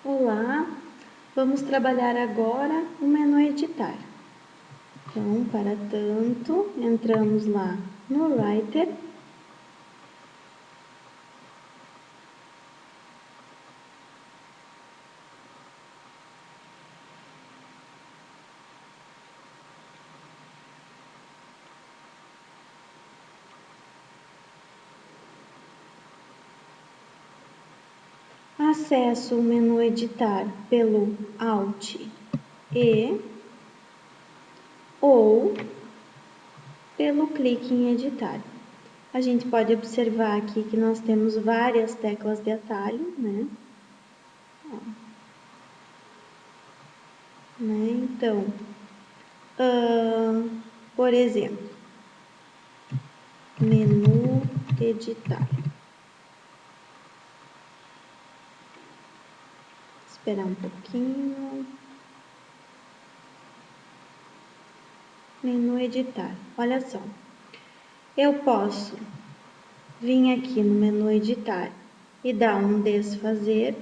Olá, vamos trabalhar agora o menu editar. Então, para tanto, entramos lá no Writer. Acesso o menu editar pelo Alt E ou pelo clique em editar. A gente pode observar aqui que nós temos várias teclas de atalho, né? Então, por exemplo, menu editar. Esperar um pouquinho. Menu editar. Olha só. Eu posso vir aqui no menu editar e dar um desfazer,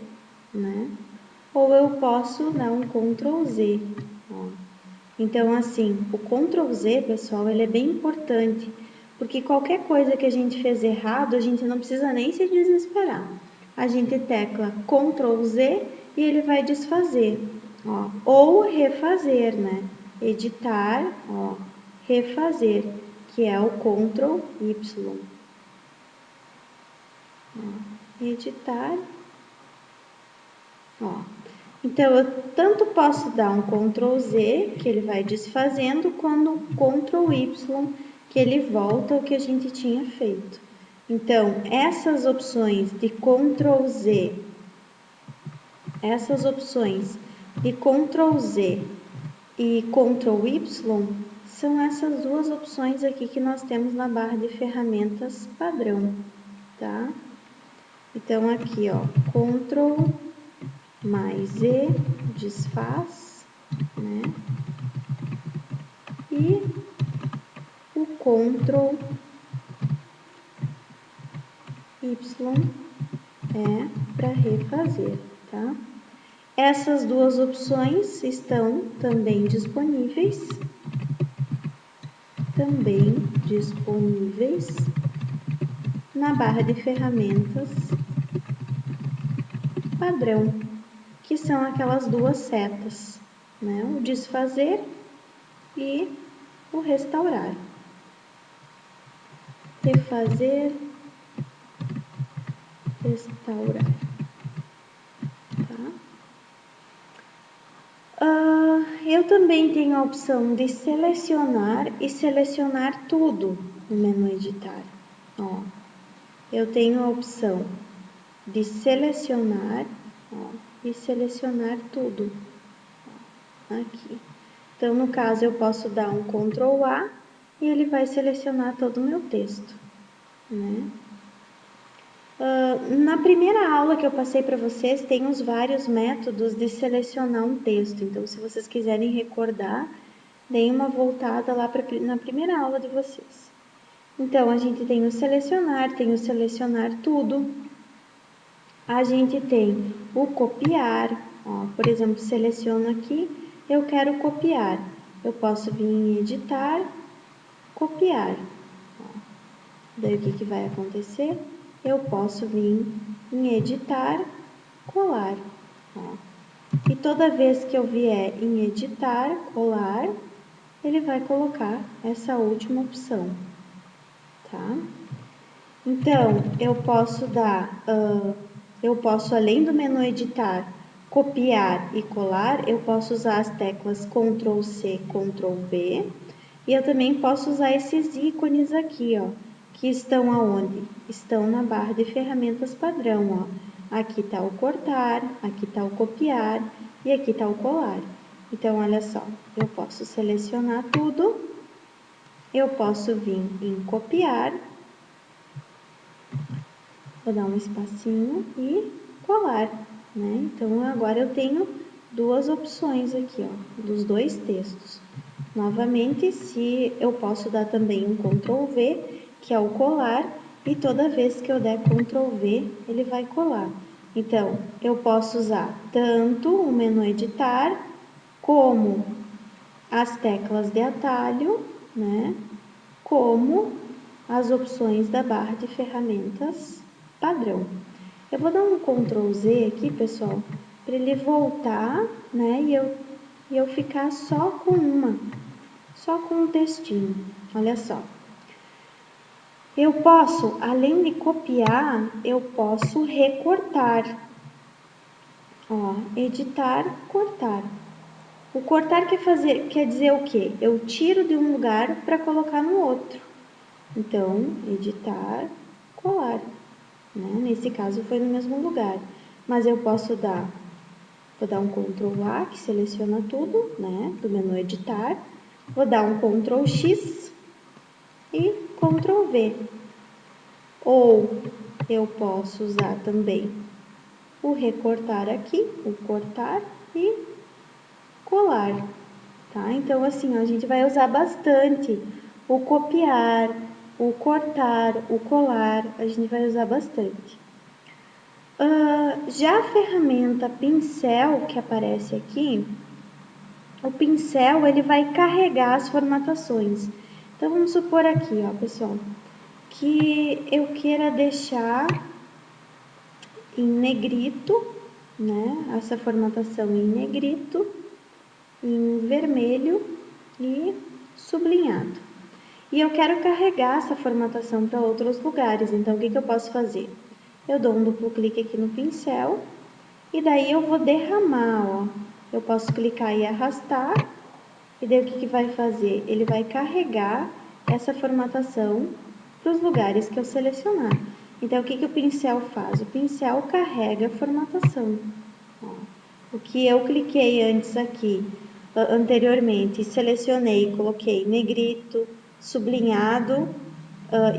né? Ou eu posso dar um Ctrl Z. Ó. Então, assim, o Ctrl Z, pessoal, ele é bem importante, porque qualquer coisa que a gente fez errado, a gente não precisa nem se desesperar. A gente tecla Ctrl Z e ele vai desfazer, ó, ou refazer, né? Editar, ó, refazer, que é o Ctrl Y. Ó, editar, ó. Então, eu tanto posso dar um Ctrl Z, que ele vai desfazendo, quando Ctrl Y, que ele volta ao que a gente tinha feito. Então, essas opções de Ctrl Z, e Ctrl Y, são essas duas opções aqui que nós temos na barra de ferramentas padrão, tá? Então, aqui, ó, Ctrl mais Z, desfaz, né? E o Ctrl Y é para refazer, tá? Essas duas opções estão também disponíveis na barra de ferramentas padrão, que são aquelas duas setas, né? O desfazer e o restaurar. Refazer, restaurar. Tá? Eu também tenho a opção de selecionar e selecionar tudo no menu editar. Ó, eu tenho a opção de selecionar, ó, e selecionar tudo, ó, aqui. Então, no caso, eu posso dar um Ctrl A e ele vai selecionar todo o meu texto, né? Na primeira aula que eu passei para vocês, tem os vários métodos de selecionar um texto. Então, se vocês quiserem recordar, deem uma voltada lá na primeira aula de vocês. Então, a gente tem o selecionar tudo. A gente tem o copiar. Ó, por exemplo, seleciono aqui, eu quero copiar. Eu posso vir em editar, copiar. Ó, daí, o que vai acontecer? Eu posso vir em editar, colar. Ó. E toda vez que eu vier em editar, colar, ele vai colocar essa última opção, tá? Então, eu posso além do menu editar, copiar e colar, eu posso usar as teclas Ctrl C, Ctrl V, e eu também posso usar esses ícones aqui, ó, que estão aonde? Estão na barra de ferramentas padrão, ó. Aqui está o cortar, aqui está o copiar e aqui está o colar. Então, olha só, eu posso selecionar tudo, eu posso vir em copiar, vou dar um espacinho e colar, né? Então, agora eu tenho duas opções aqui, ó, dos dois textos. Novamente, se eu posso dar também um Ctrl V, que é o colar, e toda vez que eu der Ctrl V, ele vai colar. Então, eu posso usar tanto o menu editar, como as teclas de atalho, né? Como as opções da barra de ferramentas padrão. Eu vou dar um Ctrl Z aqui, pessoal, para ele voltar, né? E eu ficar só com um textinho. Olha só. Eu posso, além de copiar, eu posso recortar. Ó, editar, cortar. O cortar quer dizer o quê? Eu tiro de um lugar para colocar no outro. Então, editar, colar. Né? Nesse caso foi no mesmo lugar. Mas eu posso vou dar um Ctrl A, que seleciona tudo, né? Do menu editar. Vou dar um Ctrl X e Ctrl V. Ou eu posso usar também o recortar aqui, o cortar e colar, tá? Então, assim, a gente vai usar bastante o copiar, o cortar, o colar, a gente vai usar bastante. Já a ferramenta pincel que aparece aqui, o pincel ele vai carregar as formatações. Então, vamos supor aqui, ó, pessoal, que eu queira deixar em negrito, né? Essa formatação em negrito, em vermelho e sublinhado. E eu quero carregar essa formatação para outros lugares, então o que eu posso fazer? Eu dou um duplo clique aqui no pincel e daí eu vou derramar, ó. Eu posso clicar e arrastar e daí o que vai fazer? Ele vai carregar essa formatação para os lugares que eu selecionar. Então, o que o pincel faz? O pincel carrega a formatação. Ó, o que eu cliquei antes aqui, anteriormente, selecionei, coloquei negrito, sublinhado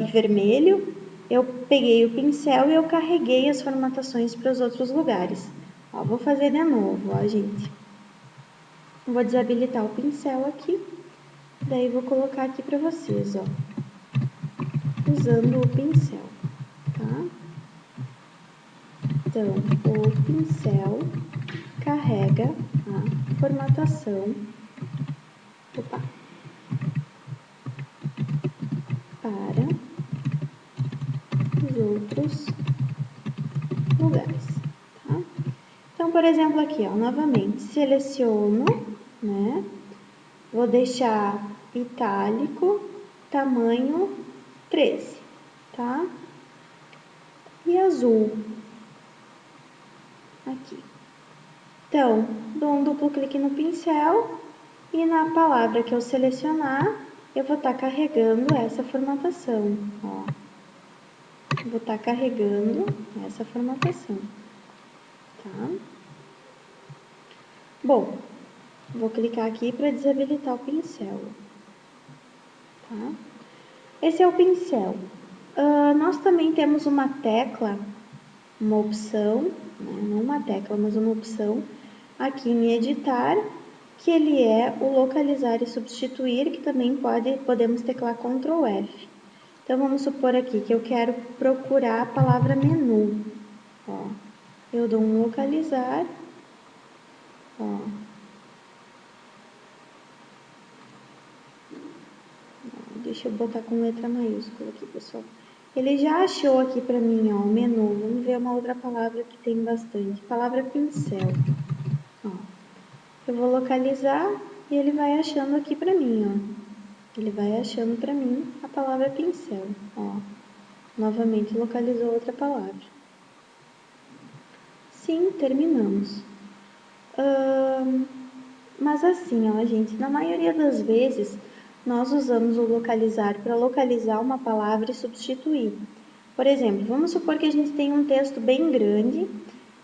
e vermelho, eu peguei o pincel e eu carreguei as formatações para os outros lugares. Ó, vou fazer de novo, ó, gente. Vou desabilitar o pincel aqui, daí vou colocar aqui para vocês, ó, usando o pincel, tá? Então, o pincel carrega a formatação, para os outros lugares, tá? Então, por exemplo, aqui, ó, novamente, seleciono, né? Vou deixar itálico, tamanho 13, tá? E azul, aqui. Então, dou um duplo clique no pincel e na palavra que eu selecionar, eu vou estar carregando essa formatação, ó. Vou estar carregando essa formatação, tá? Bom, vou clicar aqui para desabilitar o pincel, tá? Esse é o pincel. Nós também temos uma tecla, uma opção, né? Não uma tecla, mas uma opção aqui em editar, que ele é o localizar e substituir, que também podemos teclar Ctrl F. Então, vamos supor aqui que eu quero procurar a palavra menu. Ó, eu dou um localizar, ó. Deixa eu botar com letra maiúscula aqui, pessoal. Ele já achou aqui para mim, ó, o menu. Vamos ver uma outra palavra que tem bastante. Palavra pincel. Ó, eu vou localizar e ele vai achando aqui para mim, ó. Ele vai achando para mim a palavra pincel, ó. Novamente localizou outra palavra. Sim, terminamos. Mas assim, ó, gente, na maioria das vezes, nós usamos o localizar para localizar uma palavra e substituir. Por exemplo, vamos supor que a gente tem um texto bem grande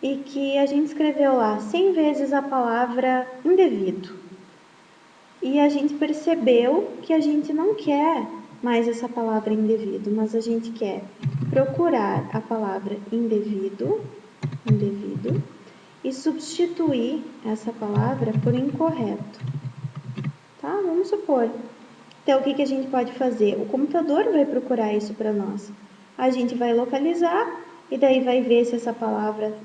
e que a gente escreveu lá 100 vezes a palavra indevido. E a gente percebeu que a gente não quer mais essa palavra indevido, mas a gente quer procurar a palavra indevido, e substituir essa palavra por incorreto. Tá? Vamos supor. Então, o que a gente pode fazer? O computador vai procurar isso para nós. A gente vai localizar e daí vai ver se essa palavra,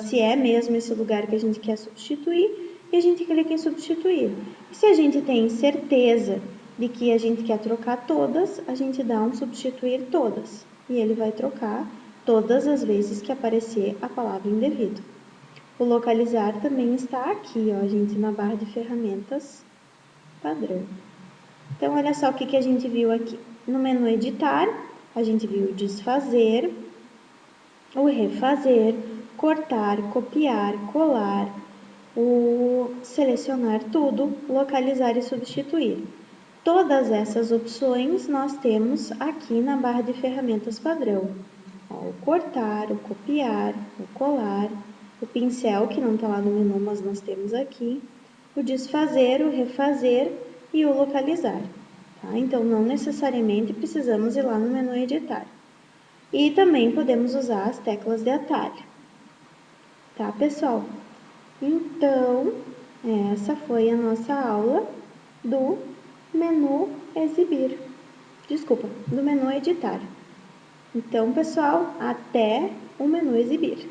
se é mesmo esse lugar que a gente quer substituir, e a gente clica em substituir. E se a gente tem certeza de que a gente quer trocar todas, a gente dá um substituir todas, e ele vai trocar todas as vezes que aparecer a palavra indevido. O localizar também está aqui, ó, gente, na barra de ferramentas padrão. Então, olha só o que a gente viu aqui. No menu editar, a gente viu o desfazer, o refazer, cortar, copiar, colar, o selecionar tudo, localizar e substituir. Todas essas opções nós temos aqui na barra de ferramentas padrão. O cortar, o copiar, o colar, o pincel, que não está lá no menu, mas nós temos aqui, o desfazer, o refazer e o localizar. Tá? Então, não necessariamente precisamos ir lá no menu editar. E também podemos usar as teclas de atalho. Tá, pessoal? Então, essa foi a nossa aula do menu exibir. Desculpa, do menu editar. Então, pessoal, até o menu exibir.